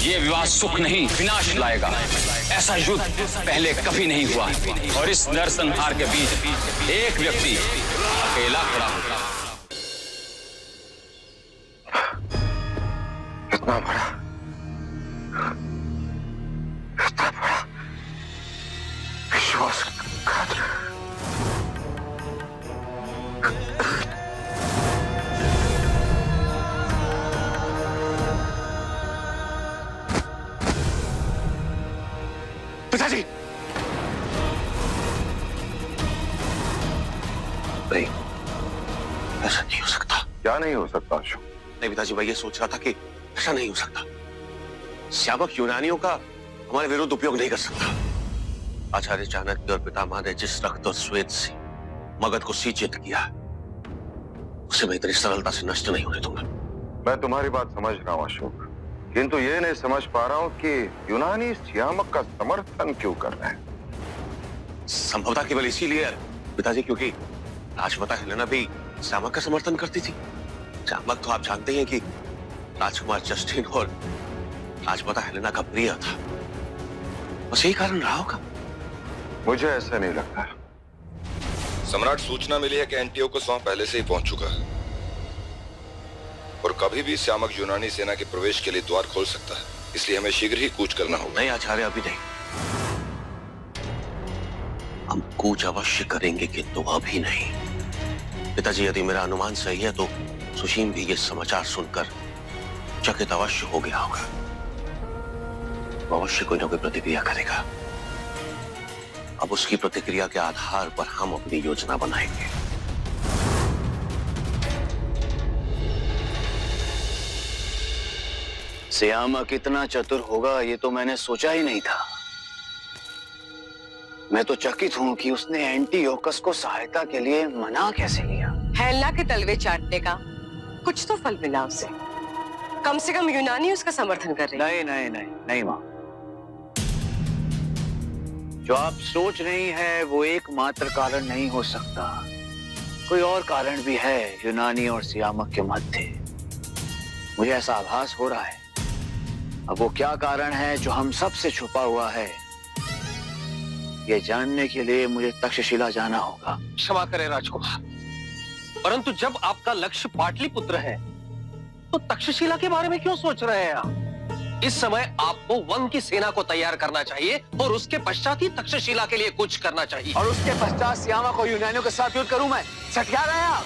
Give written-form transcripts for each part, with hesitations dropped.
ये विवाह सुख नहीं विनाश लाएगा। ऐसा युद्ध पहले कभी नहीं हुआ और इस नरसंहार के बीच एक व्यक्ति अकेला खड़ा होगा। इतना बड़ा विश्वासघात। पिताजी नहीं, ऐसा नहीं हो सकता। क्या नहीं हो सकता अशोक? नहीं पिताजी, मैं ये सोच रहा था कि ऐसा नहीं हो सकता। श्यामक यूनानियों का हमारे विरुद्ध उपयोग नहीं कर सकता। आचार्य चाणक्य और पितामह ने जिस रक्त और श्वेत से मगध को जीत किया, उसे मैं इतनी सरलता से नष्ट नहीं होने दूंगा। मैं तुम्हारी बात समझ रहा हूँ अशोक, किंतु ये नहीं समझ पा रहा हूँ कि यूनानी श्यामक का समर्थन क्यों कर रहे हैं। संभवतः केवल इसीलिए पिताजी, क्योंकि राजमाता हेलेना भी श्यामक का समर्थन करती थी। श्यामक तो आप जानते ही हैं कि राजकुमार जस्टिन और राजमाता हेलेना का प्रिय था। बस यही कारण रहा होगा। मुझे ऐसा नहीं लगता। सम्राट, सूचना मिली है कि एंटियोकस वहां पहले से ही पहुंच चुका है और कभी भी श्यामक यूनानी सेना के प्रवेश के लिए द्वार खोल सकता है, इसलिए हमें शीघ्र ही कूच करना होगा। नहीं आचार्य, अभी नहीं। हम कूच अवश्य करेंगे, किंतु अभी नहीं। पिताजी, यदि मेरा अनुमान सही है तो सुशीम भी ये समाचार सुनकर चकित अवश्य हो गया होगा। वो अवश्य कोई ना कोई प्रतिक्रिया करेगा। अब उसकी प्रतिक्रिया के आधार पर हम अपनी योजना बनाएंगे। श्यामक कितना चतुर होगा ये तो मैंने सोचा ही नहीं था। मैं तो चकित हूं कि उसने एंटियोकस को सहायता के लिए मना कैसे लिया। हेलेना के तलवे चाटने का कुछ तो फल मिला उसे। कम से कम यूनानी उसका समर्थन कर रहे। नहीं नहीं नहीं नहीं मां, जो आप सोच रही है वो एकमात्र कारण नहीं हो सकता। कोई और कारण भी है यूनानी और श्यामक के मध्य। मुझे ऐसा आभास हो रहा है। अब वो क्या कारण है जो हम सबसे छुपा हुआ है, ये जानने के लिए मुझे तक्षशिला जाना होगा। क्षमा करें राजकुमार, परंतु जब आपका लक्ष्य पाटलिपुत्र है तो तक्षशिला के बारे में क्यों सोच रहे हैं आप? इस समय आपको वन की सेना को तैयार करना चाहिए और उसके पश्चात ही तक्षशिला के लिए कुछ करना चाहिए। और उसके पश्चात श्यामक और यूनानियों के साथ युद्ध करूं मैं? सटका रहे हैं आप?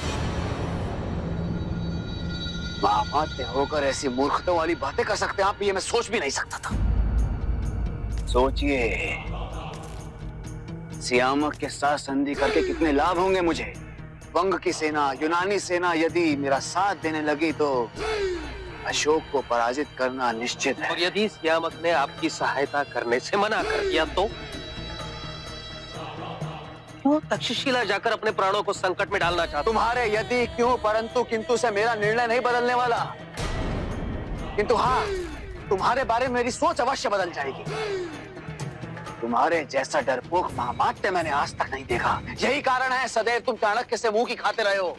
महामाते होकर ऐसी मूर्खता वाली बातें कर सकते हैं आप, ये मैं सोच भी नहीं सकता था। सोचिए, श्यामक के साथ संधि करके कितने लाभ होंगे मुझे। वंग की सेना, यूनानी सेना यदि मेरा साथ देने लगी तो अशोक को पराजित करना निश्चित है। और यदि श्यामक ने आपकी सहायता करने से मना कर दिया तो क्यों तक्षशिला जाकर अपने प्राणों को संकट में डालना चाहते? तुम्हारे यदि क्यों परंतु किंतु से मेरा निर्णय नहीं बदलने वाला। किंतु हाँ, तुम्हारे बारे में मेरी सोच अवश्य बदल जाएगी। तुम्हारे जैसा डरपोक महामात्य मैंने आज तक नहीं देखा। यही कारण है सदैव तुम चाणक्य से मुंह की खाते रहे हो।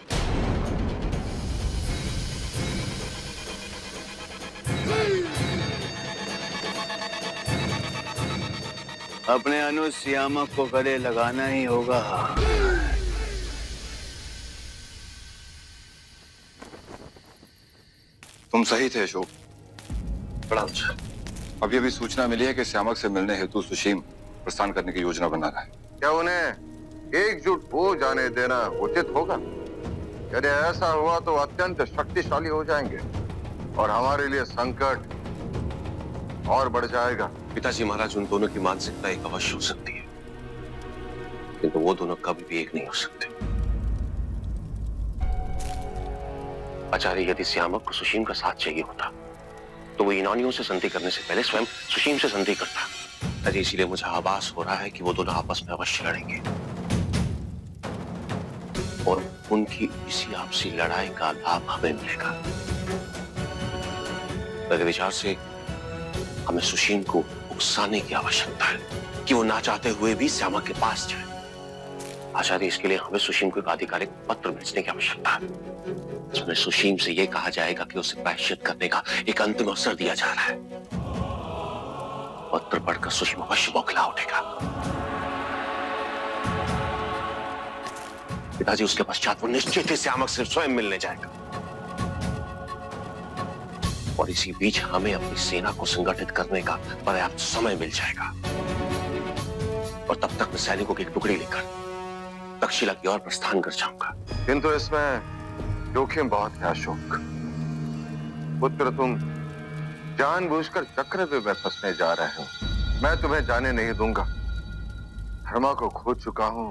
अपने अनुज श्यामक को गले लगाना ही होगा। तुम सही थे अशोक। बड़ा अच्छा। अभी अभी सूचना मिली है कि श्यामक से मिलने हेतु सुशीम प्रस्थान करने की योजना बना रहा है। क्या उन्हें एकजुट हो जाने देना उचित होगा? यदि ऐसा हुआ तो अत्यंत शक्तिशाली हो जाएंगे और हमारे लिए संकट और बढ़ जाएगा। पिताजी महाराज, उन दोनों की मानसिकता एक अवश्य हो सकती है, किंतु वो दोनों कभी भी एक नहीं हो सकते। आचार्य, यदि श्यामक को सुशीम का साथ चाहिए होता तो वो यूनानियों से संधि करने से पहले स्वयं सुशीम से संधि करता। अरे इसीलिए मुझे आभास हो रहा है कि वो दोनों आपस में अवश्य लड़ेंगे और उनकी इसी आपसी लड़ाई का लाभ हमें मिलेगा। मेरे विचार से हमें सुशीम को उकसाने की आवश्यकता है कि वो ना चाहते हुए भी श्यामक के पास जाए। आचार्य, इसके लिए हमें सुशीम को एक आधिकारिक पत्र भेजने की आवश्यकता है, जिसमें सुशीम से यह कहा जाएगा कि उसे प्रायश्चित करने का एक अंतिम अवसर दिया जा रहा है। बढ़कर सुषमा अवश्य बौखला उठेगा। पिताजी, उसके पश्चात वो निश्चित ही श्यामक से स्वयं मिलने जाएगा और इसी बीच हमें अपनी सेना को संगठित करने का पर्याप्त समय मिल जाएगा और तब तक मैं सैनिकों की एक टुकड़ी लेकर तक्षशिला की ओर प्रस्थान कर जाऊंगा। किंतु इसमें जोखिम बहुत है अशोक। पुत्र, तुम जानबूझकर चक्रव्यूह में फंसने जा रहे हो। मैं तुम्हें जाने नहीं दूंगा। धर्मा को खो चुका हूं,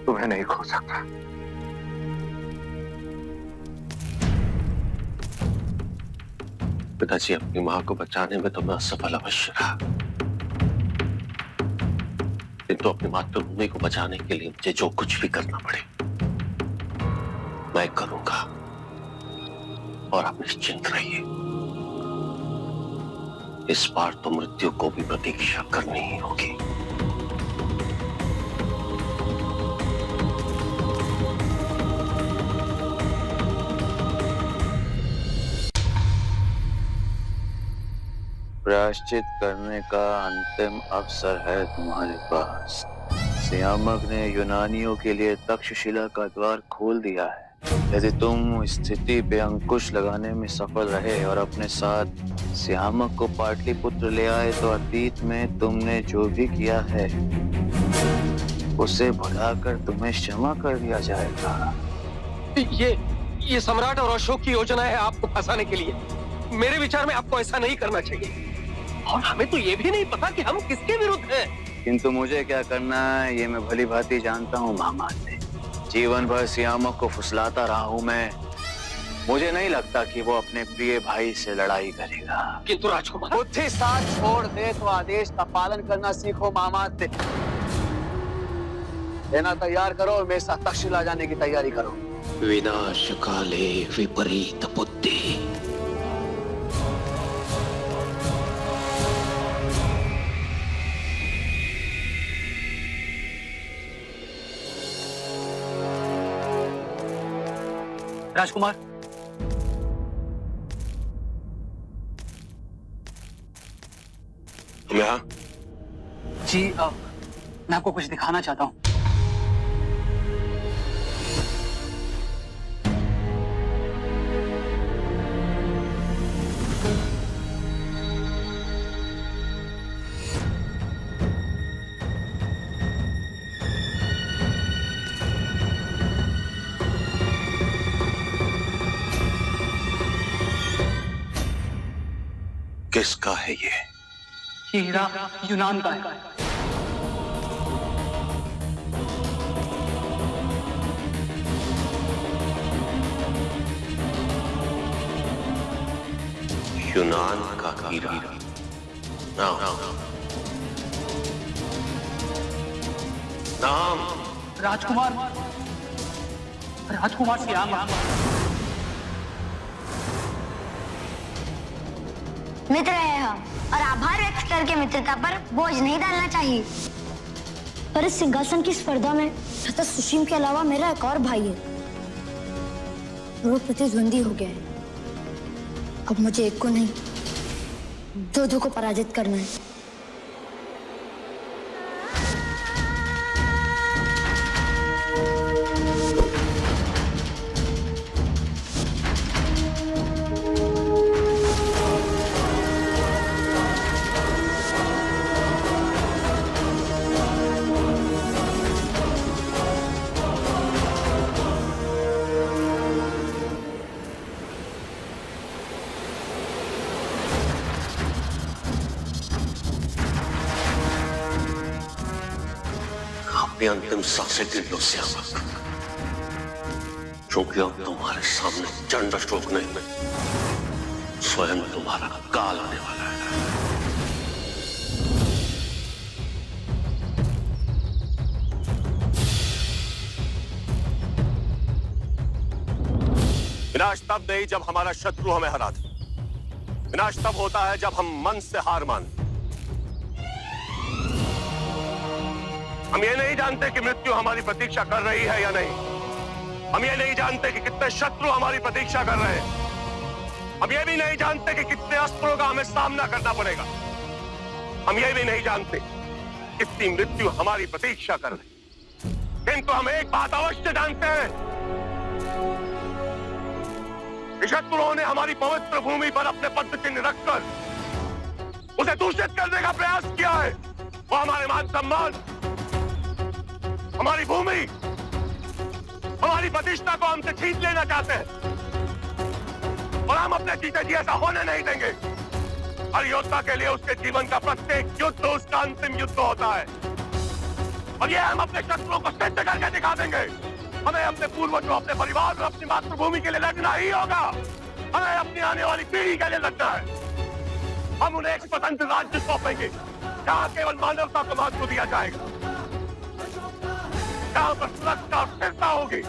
तुम्हें नहीं खो सकता। पिताजी, अपनी मां को बचाने में तो मैं असफल अवश्य रहा, किंतु अपनी मातृभूमि को बचाने के लिए मुझे जो कुछ भी करना पड़े मैं करूंगा। और आप निश्चिंत रहिए, इस बार तो मृत्यु को भी प्रतीक्षा करनी ही होगी। प्रायश्चित करने का अंतिम अवसर है तुम्हारे पास। सियामक ने यूनानियों के लिए तक्षशिला का द्वार खोल दिया है। यदि तुम स्थिति पे अंकुश लगाने में सफल रहे और अपने साथ सियामक को पाटलिपुत्र ले आए तो अतीत में तुमने जो भी किया है उसे भुलाकर तुम्हें क्षमा कर दिया जाएगा। ये सम्राट और अशोक की योजना है आपको फंसाने के लिए। मेरे विचार में आपको ऐसा नहीं करना चाहिए और हमें तो ये भी नहीं पता कि हम किसके विरुद्ध हैं। किंतु मुझे क्या करना है ये मैं भली भांति जानता हूँ मामाते। जीवन भर सियामक को फुसलाता रहा हूँ मैं। मुझे नहीं लगता कि वो अपने प्रिय भाई से लड़ाई करेगा। किंतु राजकुमार, बुद्धि साथ छोड़ दे तो आदेश का पालन करना सीखो मामाते। लेना तैयार करो और मेरे साथ तक्षशिला जाने की तैयारी करो। विनाश काले विपरीत बुद्धि। राजकुमार, तुम यहाँ? जी मैं आपको कुछ दिखाना चाहता हूँ। किसका है ये? हीरा यूनान का है। यूनान का हीरा। नाम? नाम? राजकुमार, राजकुमार सियामक। मित्र है हम और आभार व्यक्त करके मित्रता पर बोझ नहीं डालना चाहिए। पर इस सिंहासन की स्पर्धा में तथा सुशीम के अलावा मेरा एक और भाई है। वो प्रतिद्वंदी हो गया है। अब मुझे एक को नहीं दो को पराजित करना है। अपनी अंतिम सांसें गिन लो श्यामक, क्योंकि अब तुम्हारे सामने चंड अशोक नहीं, स्वयं तुम्हारा काल आने वाला है। विनाश तब नहीं जब हमारा शत्रु हमें हरा दे। विनाश तब होता है जब हम मन से हार मान। हम ये नहीं जानते कि मृत्यु हमारी प्रतीक्षा कर रही है या नहीं। हम ये नहीं जानते कि कितने शत्रु हमारी प्रतीक्षा कर रहे हैं। हम ये भी नहीं जानते कि कितने अस्त्रों का हमें सामना करना पड़ेगा। हम ये भी नहीं जानते कितनी मृत्यु हमारी प्रतीक्षा कर रही, किंतु हम एक बात अवश्य जानते हैं, शत्रुओं ने हमारी पवित्र भूमि पर अपने पद चिन्ह रखकर उसे दूषित करने का प्रयास किया है। वो हमारे मान सम्मान, हमारी भूमि, हमारी प्रतिष्ठा को हमसे छीन लेना चाहते हैं और हम अपने जीते जी ऐसा होने नहीं देंगे। हर योद्धा के लिए उसके जीवन का प्रत्येक युद्ध उसका अंतिम युद्ध होता है और ये हम अपने शत्रुओं को सिद्ध करके दिखा देंगे। हमें अपने पूर्वजों, अपने परिवार और अपनी मातृभूमि के लिए लड़ना ही होगा। हमें अपनी आने वाली पीढ़ी के लिए लड़ना है। हम उन्हें एक स्वतंत्र राज्य सौंपेंगे जहां केवल मानवता को महत्व दिया जाएगा, जहां पर सुरक्षा और स्थिरता होगी।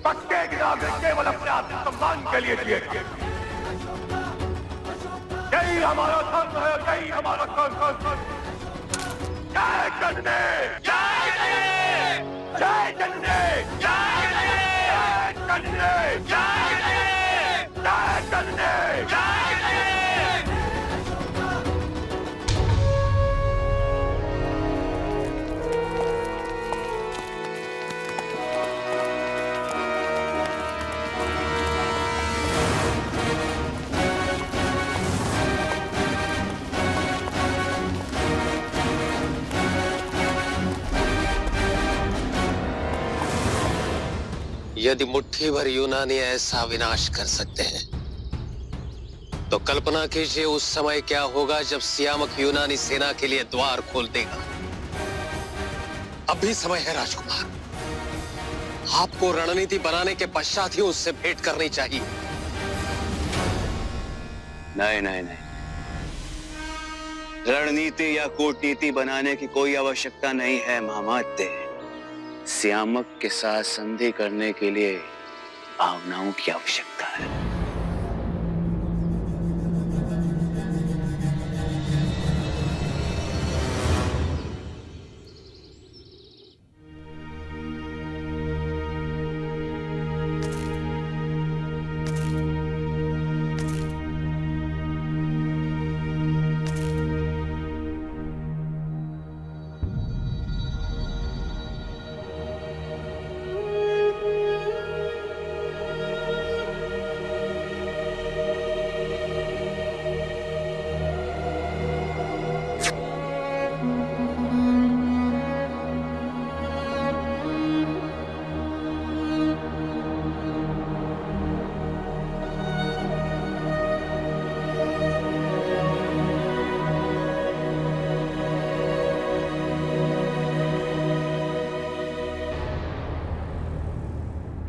प्रत्येक नागरिक केवल अपने आत्मसम्मान के लिए जिएगा। यही हमारा धर्म है, यही हमारा कर्तव्य। जय जनने, जय जनने, जय जनने, जय जनने, जय जनने, जय जनने, जय जनने। यदि मुट्ठी भर यूनानी ऐसा विनाश कर सकते हैं तो कल्पना कीजिए उस समय क्या होगा जब सियामक यूनानी सेना के लिए द्वार खोल देगा। अब भी समय है राजकुमार, आपको रणनीति बनाने के पश्चात ही उससे भेंट करनी चाहिए। नहीं नहीं नहीं, रणनीति या कूटनीति बनाने की कोई आवश्यकता नहीं है महामात्य। सियामक के साथ संधि करने के लिए भावनाओं की आवश्यकता है।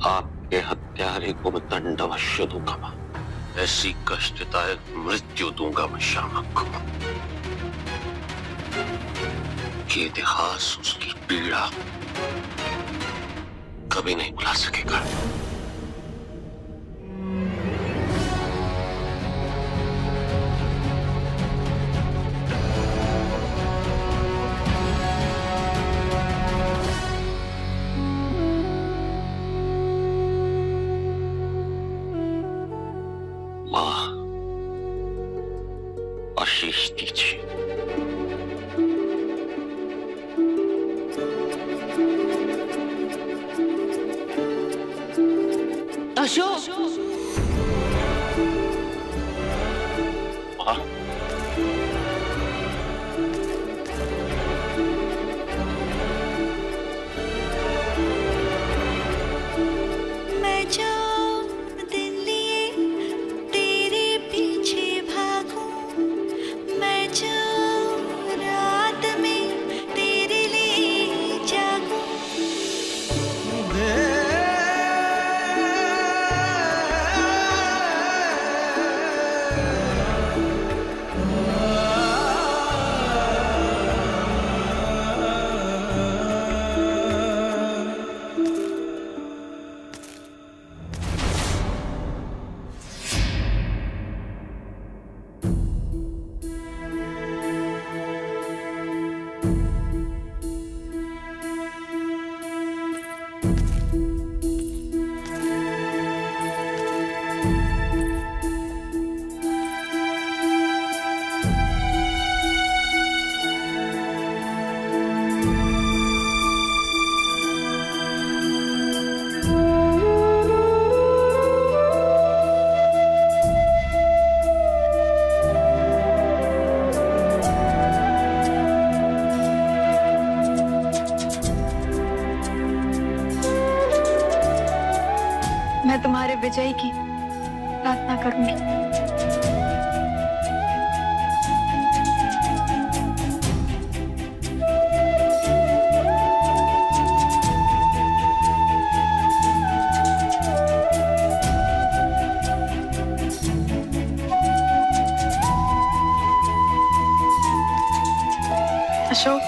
आपके हत्यारे को मैं दंड अवश्य दूंगा मां। ऐसी कष्टदायक मृत्यु दूंगा मैं शामक को कि इतिहास उसकी पीड़ा कभी नहीं भुला सकेगा। आशीष दीजिए। अशोक, विजय की प्रार्थना करूंगी। अशोक,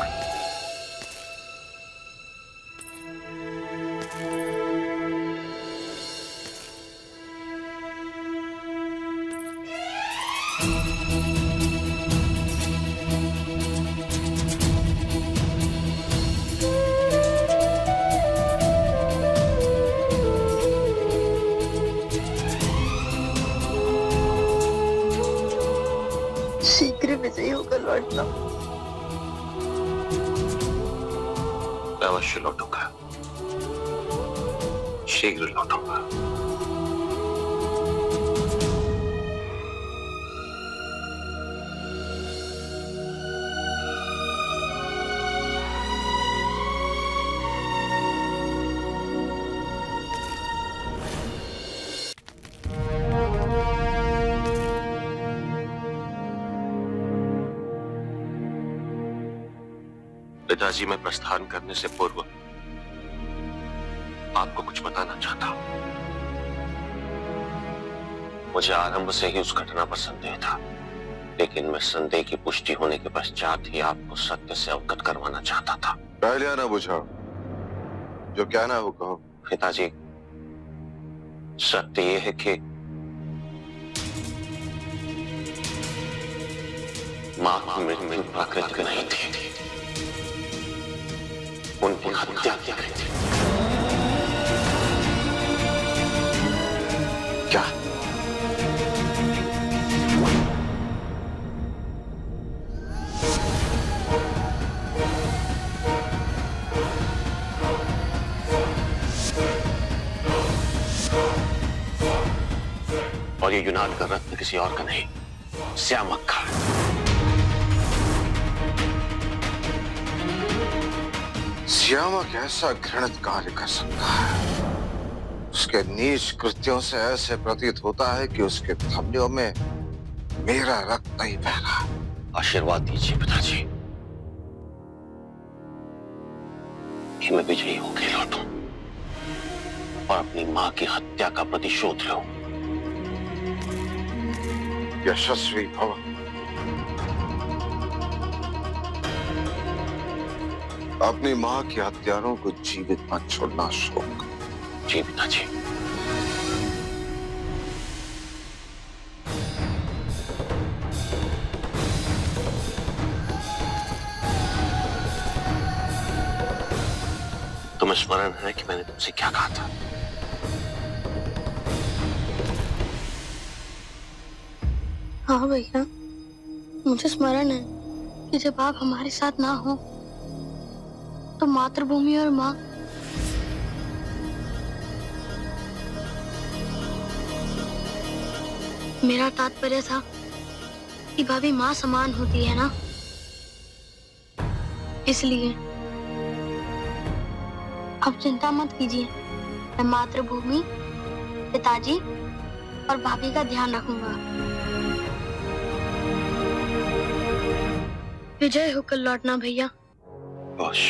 शीघ्र विजयी होकर लौटना। अवश्य लौटूंगा, शीघ्र लौटूंगा। पिताजी, मैं प्रस्थान करने से पूर्व आपको कुछ बताना चाहता हूं। मुझे आरंभ से ही उस घटना पर संदेह था, लेकिन मैं संदेह की पुष्टि होने के पश्चात ही आपको सत्य से अवगत करवाना चाहता था। पहले ना बुझाओ, जो कहना हो कहो। पिताजी, सत्य यह है कि मां की मृत्यु प्राकृतिक नहीं थी, उनकी हत्या की गई थी। क्या? और ये यूनान का रत्न किसी और का नहीं, श्यामक का। श्यामक ऐसा घृणित कार्य कर सकता है। उसके नीच कृत्यों से ऐसे प्रतीत होता है कि उसके धमनियों में मेरा रक्त नहीं बह रहा। आशीर्वाद दीजिए पिताजी कि मैं विजयी होकर लौटूं और अपनी मां की हत्या का प्रतिशोध लूं। यशस्वी भव। अपनी मां के हत्यारों को जीवित मत छोड़ना अशोक। जी पिताजी। तुम्हें स्मरण है कि मैंने तुमसे क्या कहा था? हाँ भैया, मुझे स्मरण है कि जब आप हमारे साथ ना हो तो मातृभूमि और माँ मेरा तात्पर्य था कि भाभी माँ समान होती है ना, इसलिए अब चिंता मत कीजिए। मैं मातृभूमि, पिताजी और भाभी का ध्यान रखूंगा। विजय होकर लौटना भैया। बस।